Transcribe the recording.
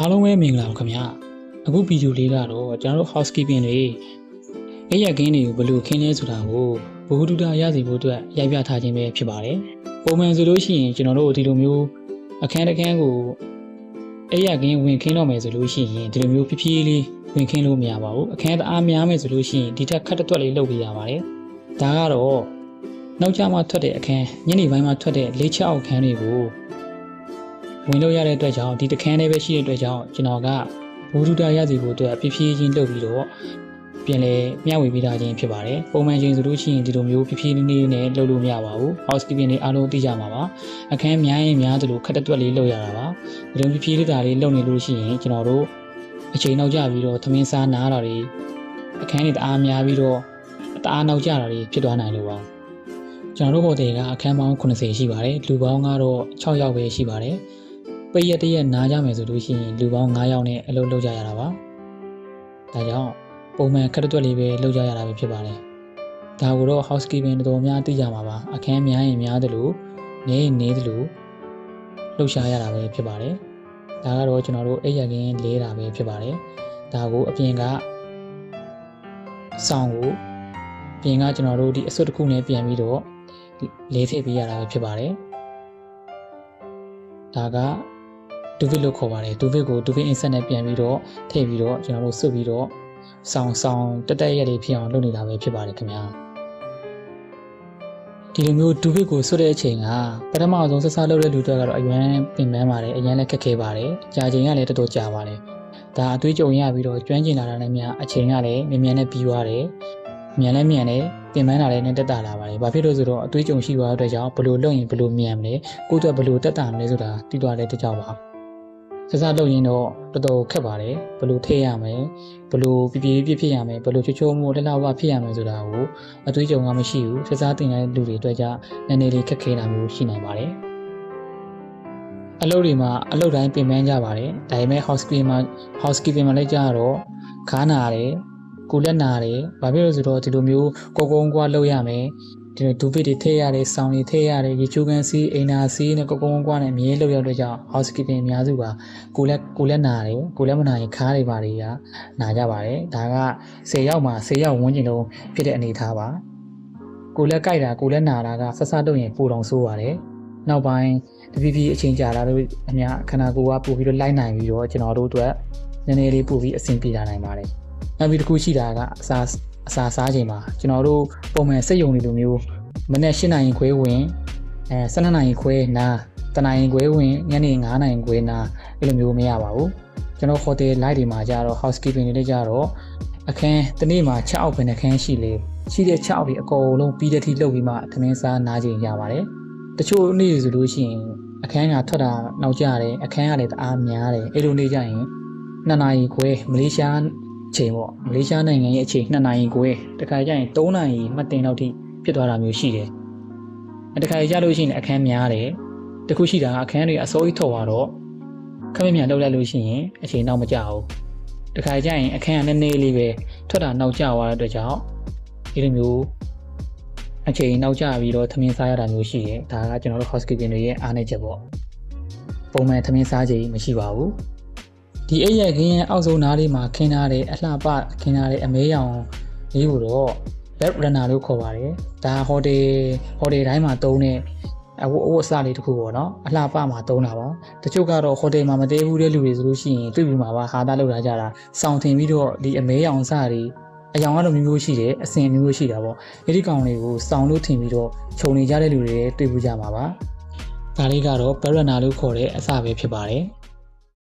အားလုံးပဲမင်္ဂလာပါခင်ဗျာအခုဗီဒီယိုလေးကတော့ကျွန်တော်တို့ housekeeping တွေအဲ့ရကင်းတွေကိုဘယ်လိုခင်းလဲဆိုတာကိုဘ ഹു တုဒရစီဖို့အတွက်ရိုက်ပြထားခြင်းပဲဖြစ်ပါတယ်ပုံမှန်ဆိုလို့ရှိရင်ကျွန်တော်တို့ဒီလိုမျိုးအခန်းတစ်ခန်းကိုအဲ့ရကင်းဝင်ခင်းတော့မယ်ဆိုလို့ရှိရင်ဒီလိုမျိုးဖြည်းဖြည်းလေးဝင်ခင်းလို့မရပါဘူးအခန်းတအားများမယ်ဆိုလို့ရှိရင်ဒီထက်ခက်တွက်လေးလုပ်ပေးရပါတယ်ဒါကတော့နောက်ကျမှထွက်တဲ့အခန်းညနေပိုင်းမှာထွက်တဲ့လေးချက်အောက်ခန်းတွေကိုဝင်လို့ရတဲ့အတွက်ကြောင့်ဒီတခန်းလေးပဲရှိတဲ့အတွက်ကြောင့်ကျွန်တော်ကဘ ഹു တုဒရစီဖို့အတွက်ဖြည်းဖြည်းချင်းလုပ်ပြီးတော့ပြန်လဲမျှဝေပေးထားခြင်းဖြစ်ပါတယ်ပုံမှန်ချင်းဆိုလို့ရှိရင်ဒီလိုမျိုးဖြည်းဖြည်းလေးနဲ့လုပ်လို့မရပါဘူး housekeeping တွေအားလုံးသိကြမှာပါအခန်းများရင်များသလိုခက်တွက်လေးလုပ်ရတာပါဒီလိုဖြည်းဖြည်းလေးတာလေးလုပ်နေလို့ရှိရင်ကျွန်တော်တို့အချိန်နောက်ကျပြီးတော့သမင်းစားနားတာတွေအခန်းတွေတအားများပြီးတော့တအားနောက်ကျတာတွေဖြစ်သွားနိုင်လို့ပါကျွန်တော်တို့ဟိုတယ်ကအခန်းပေါင်း80ရှိပါတယ်လူပေါင်းကတော့6ယောက်ပဲရှိပါတယ်ပိတ်ရက်တရက်နားကြမယ်ဆိုလို့ရှိရင်လူပေါင်း9ယောက်နဲ့အလုပ်လုပ်ကြရတာပါဒါကြောင့်ပုံမှန်ခက်တွက်လေးပဲလုပ်ကြရတာပဲဖြစ်ပါတယ်ဒါကိုတော့ housekeeping တော်တော်များသိကြမှာပါအခန်းများရင်များသလိုနေသလိုလှုပ်ရှားရတာပဲဖြစ်ပါတယ်ဒါကတော့ကျွန်တော်တို့အိပ်ရခင်းလေးတာပဲဖြစ်ပါတယ်ဒါကိုအပြင်ကဆောင်းကိုပြင်ကကျွန်တော်တို့ဒီအစွတ်တစ်ခုနဲ့ပြန်ပြီးတော့လေးထည့်ပေးရတာပဲဖြစ်ပါတယ်ဒါကဒူဗစ်လို့ခေါ်ပါတယ်ဒူဗစ်ကိုဒူဗစ်အင်ဆက်နဲ့ပြန်ပြီးတော့ထည့်ပြီးတော့ကျွန်တော်တို့ဆွတ်ပြီးတော့ဆောင်းတက်ရက်လေးဖြစ်အောင်လုပ်နေတာပဲဖြစ်ပါတယ်ခင်ဗျာဒီလိုမျိုးဒူဗစ်ကိုဆွတ်တဲ့အချိန်ကပထမဆုံးဆက်စားလုပ်တဲ့လူတွေကတော့အရန်ပင်ပန်းပါတယ်အရန်လည်းခက်ခဲပါတယ်ကြာချိန်ကလည်းတော်တော်ကြာပါတယ်ဒါအသွေးကြုံရပြီးတော့ကျွမ်းကျင်လာတာနဲ့များအချိန်ကလည်းမြန်နဲ့ပြီးသွားတယ်မြန်နဲ့ပင်ပန်းလာတဲ့နဲ့တက်တာလာပါတယ်ဘာဖြစ်လို့ဆိုတော့အသွေးကြုံရှိသွားတဲ့အတွက်ကြောင့်ဘလို့လုပ်ရင်ဘလို့မြန်မလဲကိုယ့်အတွက်ဘလို့တက်တာမလဲဆိုတာသိသွားတဲ့တကြောင်ပါဆက်စားလုပ်ရင်တော့တော်တော်ခက်ပါတယ်ဘလို့ထည့်ရမယ်ဘလို့ပြည့်ဖြစ်ရမယ်ဘလို့ချိုးမို့လှလှဝဖြစ်ရမယ်ဆိုတာကိုအသွေးကြုံကမရှိဘူးဆက်စားတင်တဲ့လူတွေအတွက်ကြောင့်နည်းနည်းလေးခက်ခဲတာမျိုးရှိနိုင်ပါတယ်အလုပ်တွေမှာအလုပ်တိုင်းပင်ပန်းကြပါတယ်ဒါပေမဲ့ housekeeping မှာလည်းကြတော့ခါနာတယ်ကိုလက်နာတယ်ဘာဖြစ်လို့ဆိုတော့ဒီလိုမျိုးကိုကုန်းကွာလုပ်ရမယ်ဒီလိုဒူဗစ်တွေထည့်ရတယ်ဆောင်းတွေထည့်ရတယ်ရေချိုးကန်စီအိမ်နာစီနဲ့ကိုကုန်းကွာနဲ့အမြဲလုပ်ရတဲ့ကြောင့် housekeeping အများစုပါကိုလက်နာတယ်ကိုလက်မနာရင်ခါးတွေပါတွေကနာကြပါတယ်ဒါက10ယောက်မှာ10ယောက်ဝန်းကျင်လုံးဖြစ်တဲ့အနေအထားပါကိုလက်ကြိုက်တာကိုလက်နာတာကဆက်ဆက်လုပ်ရင်ပိုတောင်ဆိုးပါတယ်နောက်ပိုင်းတဖြည်းဖြည်းအချိန်ကြာလာလို့အများခန္ဓာကိုယ်ကပို့ပြီးတော့လိုက်နိုင်ပြီးတော့ကျွန်တော်တို့အတွက်နည်းနည်းလေးပို့ပြီးအဆင်ပြေလာနိုင်ပါတယ်နောက်ပြီးတစ်ခုရှိတာကအစာစားချိန်မှာကျွန်တော်တို့ပုံမှန်စက်ရုံတွေလိုမျိုးမနေ့8နာရီခွဲဝင်12နာရီခွဲနာတနာရီခွဲဝင်ညနေ9နာရီခွဲနာအဲ့လိုမျိုးမရပါဘူးကျွန်တော်ဟိုတယ်လိုက်တွေမှာကြတော့ housekeeping တွေကြတော့အခန်းတနေ့မှာ6အောက်ပဲနှခန်းရှိတဲ့6အောက်တွေအကုန်လုံးပြီးတဲ့ထိလုပ်ပြီးမှသမင်းစားနားချိန်ရပါတယ်တချို့နေ့ဆိုလို့ရှိရင်အခန်းကထွက်တာနောက်ကျတယ်အခန်းကလည်းတအားများတယ်အဲ့လိုနေ့ကျရင်2နာရီခွဲမလေးရှားချိန်ပေါ့မလေးရှားနိုင်ငံရဲ့အချိန်2နာရီခွဲတခါကျရင်3နာရီမှတ်တင်လောက်ထိဖြစ်သွားတာမျိုးရှိတယ်တခါကြလို့ရှိရင်အခန်းများတယ်တခုရှိတာကအခန်းတွေအစိုးရထော်သွားတော့ခမမြန်လောက်လိုက်လို့ရှိရင်အချိန်နောက်မကျဘူးတခါကျရင်အခန်းကနည်းနည်းလေးပဲထွက်တာနောက်ကျသွားတဲ့အတွက်ကြောင့်ဒီလိုမျိုးအချိန်နောက်ကျပြီးတော့သမင်းစားရတာမျိုးရှိတယ်ဒါကကျွန်တော်တို့ housekeeping တွေရဲ့အားနည်းချက်ပေါ့ပုံမှန်သမင်းစားချိန်မရှိပါဘူးဒီအိပ်ရခင်းရဲ့အောက်ဆုံးနားလေးမှာခင်းထားတဲ့အလှပခင်းထားတဲ့အမဲရောင်လေးကိုတော့ bed runner လို့ခေါ်ပါတယ်ဒါဟိုတယ်တိုင်းမှာတုံးတဲ့အဝတ်အစားလေးတစ်ခုပေါ့နော်အလှပမှာတုံးတာပါတချို့ကတော့ဟိုတယ်မှာမတည်ဘူးတဲ့လူတွေဆိုလို့ရှိရင်တွေ့ပြီးမှာပါဟာသားလောက်လာကြတာစောင့်ထင်ပြီးတော့ဒီအမဲရောင်စားတွေအယောင်ကတော့မျိုးရှိတယ်အစင်မျိုးရှိတာပေါ့ဒီကောင်တွေကိုစောင့်လို့ထင်ပြီးတော့ခြုံနေကြတဲ့လူတွေတွေ့ဘူးကြမှာပါဒါလေးကတော့ bed runner လို့ခေါ်တဲ့အစပဲဖြစ်ပါတယ်